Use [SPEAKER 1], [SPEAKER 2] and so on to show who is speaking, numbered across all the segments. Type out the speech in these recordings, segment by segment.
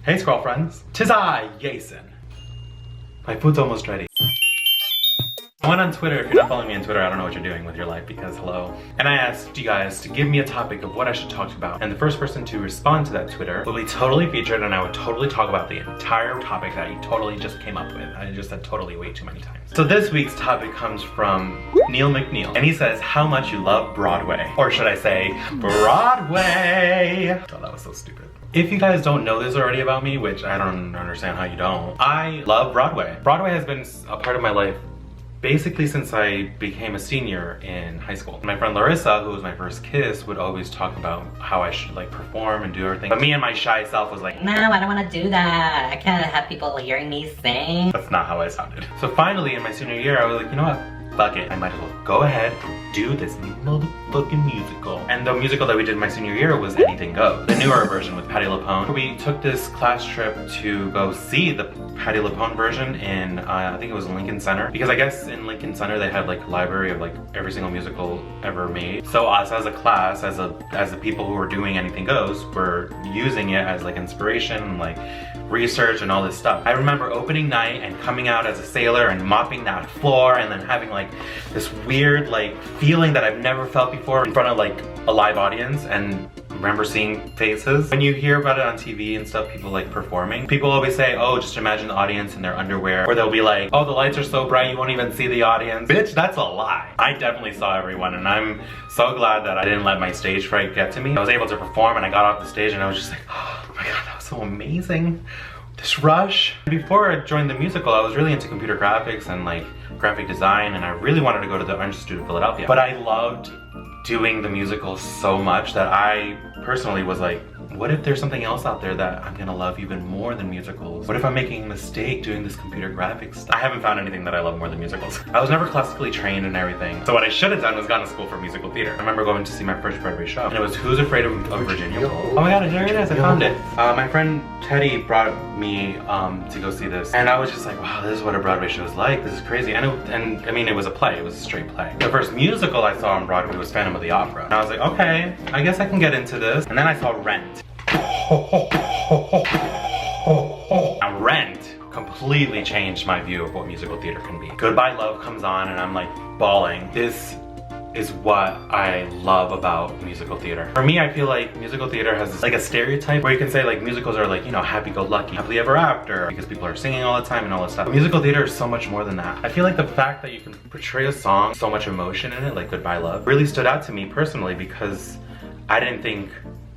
[SPEAKER 1] Hey Squirrel friends, 'tis I, Jason. My food's almost ready. I went on Twitter. If you're not following me on Twitter, I don't know what you're doing with your life because hello. And I asked you guys to give me a topic of what I should talk about. And the first person to respond to that Twitter will be totally featured, and I would totally talk about the entire topic that you totally just came up with. I just said totally way too many times. So this week's topic comes from Neil McNeil. And he says, how much you love Broadway. Or should I say, Broadway. Oh, that was so stupid. If you guys don't know this already about me, which I don't understand how you don't, I love Broadway. Broadway has been a part of my life basically since I became a senior in high school. My friend Larissa, who was my first kiss, would always talk about how I should like perform and do everything. But me and my shy self was like,
[SPEAKER 2] no, I don't want to do that. I can't have people hearing me sing.
[SPEAKER 1] That's not how I sounded. So finally in my senior year, I was like, you know what? Fuck it. I might as well go ahead and do this motherfucking musical. And the musical that we did my senior year was Anything Goes. The newer version with Patti LuPone. We took this class trip to go see the Patti LuPone version in, I think it was Lincoln Center. Because I guess in Lincoln Center they had like a library of like every single musical ever made. So us as a class, as the people who were doing Anything Goes, were using it as like inspiration and like research and all this stuff. I remember opening night and coming out as a sailor and mopping that floor and then having like this weird like feeling that I've never felt before in front of like a live audience, and remember seeing faces. When you hear about it on TV and stuff, people like performing, people always say, oh, just imagine the audience in their underwear, or they'll be like, oh, the lights are so bright you won't even see the audience. Bitch, that's a lie. I definitely saw everyone, and I'm so glad that I didn't let my stage fright get to me. I was able to perform and I got off the stage and I was just like, oh my god, that was so amazing. This rush. Before I joined the musical, I was really into computer graphics and like graphic design, and I really wanted to go to the Art Institute of Philadelphia. But I loved doing the musical so much that I personally was like, what if there's something else out there that I'm gonna love even more than musicals? What if I'm making a mistake doing this computer graphics stuff? I haven't found anything that I love more than musicals. I was never classically trained and everything. So what I should have done was gone to school for musical theater. I remember going to see my first Broadway show, and it was Who's Afraid of Virginia? Oh my god, there it is, I found it. My friend Teddy brought me to go see this, and I was just like, wow, this is what a Broadway show is like. This is crazy. And I mean, it was a play. It was a straight play. The first musical I saw on Broadway was Phantom of the Opera. And I was like, okay, I guess I can get into this. And then I saw Rent. Now Rent completely changed my view of what musical theater can be. Goodbye Love comes on and I'm like bawling. This is what I love about musical theater. For me, I feel like musical theater has like a stereotype where you can say like musicals are like, you know, happy-go-lucky, happily ever after, because people are singing all the time and all this stuff. But musical theater is so much more than that. I feel like the fact that you can portray a song, so much emotion in it, like Goodbye Love, really stood out to me personally because I didn't think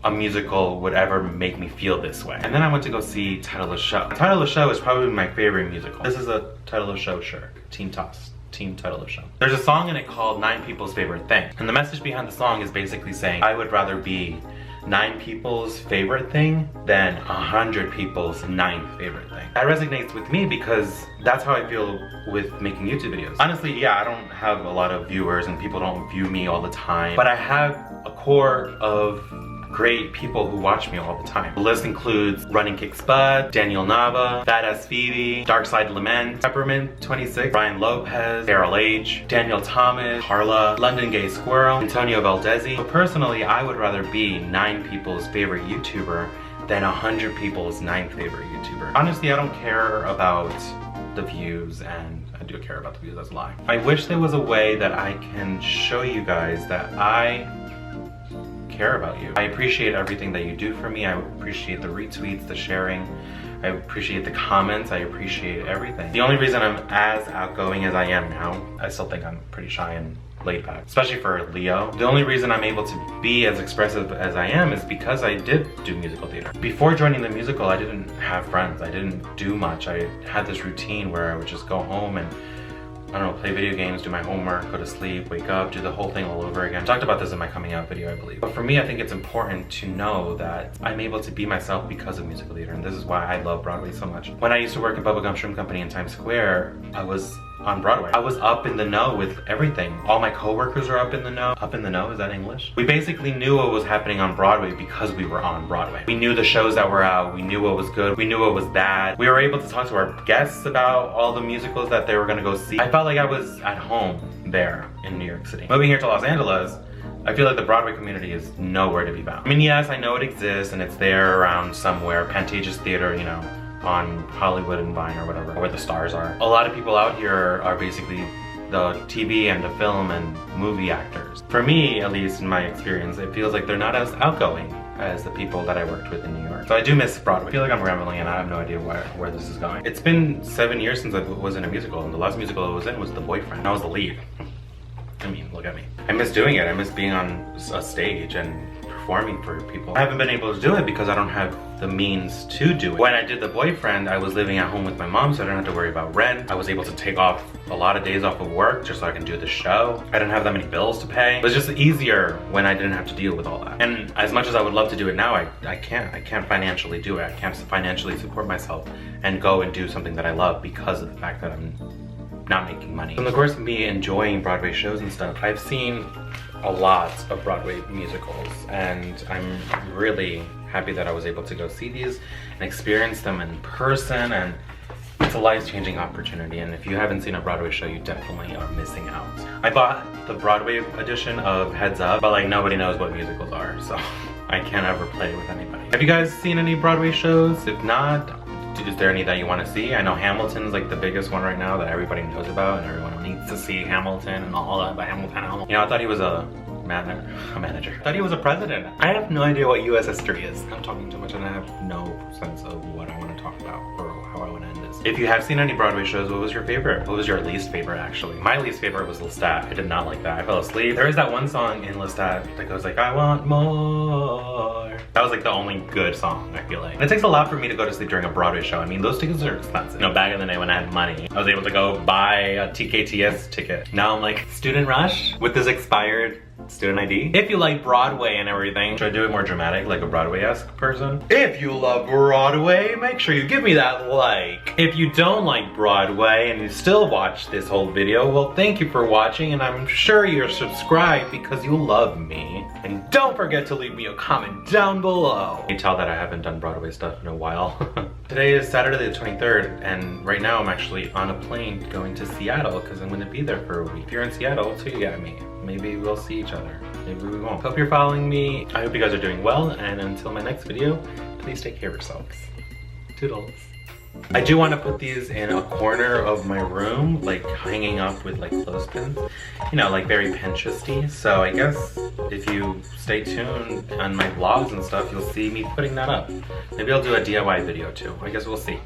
[SPEAKER 1] a musical would ever make me feel this way. And then I went to go see Title of the Show. Title of the Show is probably my favorite musical. This is a Title of the Show shirt. Team Toss. Team Title of the Show. There's a song in it called 9 People's Favorite Thing. And the message behind the song is basically saying, I would rather be 9 people's favorite thing than 100 people's 9th favorite thing. That resonates with me because that's how I feel with making YouTube videos. Honestly, yeah, I don't have a lot of viewers and people don't view me all the time, but I have a core of great people who watch me all the time. The list includes Running Kick Spud, Daniel Nava, Badass Phoebe, Darkside Lament, Peppermint 26, Brian Lopez, Daryl H, Daniel Thomas, Carla, London Gay Squirrel, Antonio Valdezi. So personally, I would rather be 9 people's favorite YouTuber than 100 people's 9th favorite YouTuber. Honestly, I don't care about the views, and I do care about the views, that's a lie. I wish there was a way that I can show you guys that I care about you. I appreciate everything that you do for me. I appreciate the retweets, the sharing. I appreciate the comments. I appreciate everything. The only reason I'm as outgoing as I am now, I still think I'm pretty shy and laid back, especially for Leo. The only reason I'm able to be as expressive as I am is because I did do musical theater. Before joining the musical, I didn't have friends. I didn't do much. I had this routine where I would just go home and I don't know, play video games, do my homework, go to sleep, wake up, do the whole thing all over again. I talked about this in my coming out video, I believe. But for me, I think it's important to know that I'm able to be myself because of musical theater, and this is why I love Broadway so much. When I used to work at Bubblegum Shrimp Company in Times Square, I was on Broadway. I was up in the know with everything. All my coworkers are up in the know. Up in the know, is that English? We basically knew what was happening on Broadway because we were on Broadway. We knew the shows that were out, we knew what was good, we knew what was bad. We were able to talk to our guests about all the musicals that they were gonna go see. I felt like I was at home there in New York City. Moving here to Los Angeles, I feel like the Broadway community is nowhere to be found. I mean, yes, I know it exists and it's there around somewhere. Pantages Theater, you know, on Hollywood and Vine or whatever, where the stars are. A lot of people out here are basically the TV and the film and movie actors. For me, at least in my experience, it feels like they're not as outgoing as the people that I worked with in New York. So I do miss Broadway. I feel like I'm rambling and I have no idea where this is going. It's been 7 years since I was in a musical, and the last musical I was in was The Boyfriend. I was the lead. I mean, look at me. I miss doing it. I miss being on a stage and performing for people. I haven't been able to do it because I don't have the means to do it. When I did The Boyfriend, I was living at home with my mom, so I didn't have to worry about rent. I was able to take off a lot of days off of work just so I can do the show. I didn't have that many bills to pay. It was just easier when I didn't have to deal with all that. And as much as I would love to do it now, I can't financially do it. I can't financially support myself and go and do something that I love because of the fact that I'm not making money. In the course of me enjoying Broadway shows and stuff, I've seen a lot of Broadway musicals, and I'm really happy that I was able to go see these and experience them in person, and it's a life-changing opportunity, and if you haven't seen a Broadway show, you definitely are missing out. I bought the Broadway edition of Heads Up, but like nobody knows what musicals are, so I can't ever play it with anybody. Have you guys seen any Broadway shows? If not, is there any that you want to see? I know Hamilton's like the biggest one right now that everybody knows about, and everyone needs to see Hamilton and all that about Hamilton. You know, I thought he was a manager. I thought he was a president. I have no idea what US history is. I'm talking too much and I have no sense of what I want to talk about or how I want to end this. If you have seen any Broadway shows, what was your favorite? What was your least favorite, actually? My least favorite was Lestat. I did not like that. I fell asleep. There is that one song in Lestat that goes like, I want more. That was like the only good song, I feel like. And it takes a lot for me to go to sleep during a Broadway show. I mean, those tickets are expensive. You know, back in the day when I had money, I was able to go buy a TKTS ticket. Now I'm like, student rush with this expired student ID. If you like Broadway and everything, should I do it more dramatic, like a Broadway-esque person? If you love Broadway, make sure you give me that like. If you don't like Broadway and you still watch this whole video, well, thank you for watching, and I'm sure you're subscribed because you love me. And don't forget to leave me a comment down below. You can tell that I haven't done Broadway stuff in a while. Today is Saturday the 23rd, and right now I'm actually on a plane going to Seattle because I'm going to be there for a week. If you're in Seattle, tweet at me. Maybe we'll see each other. Maybe we won't. Hope you're following me. I hope you guys are doing well, and until my next video, please take care of yourselves. Toodles. I do want to put these in a corner of my room, like hanging up with like clothespins. You know, like very Pinteresty. So I guess if you stay tuned on my vlogs and stuff, you'll see me putting that up. Maybe I'll do a DIY video too. I guess we'll see.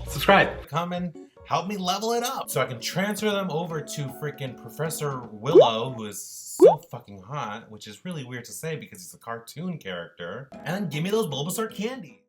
[SPEAKER 1] Subscribe. Comment. Help me level it up so I can transfer them over to freaking Professor Willow, who is so fucking hot, which is really weird to say because he's a cartoon character. And give me those Bulbasaur candies.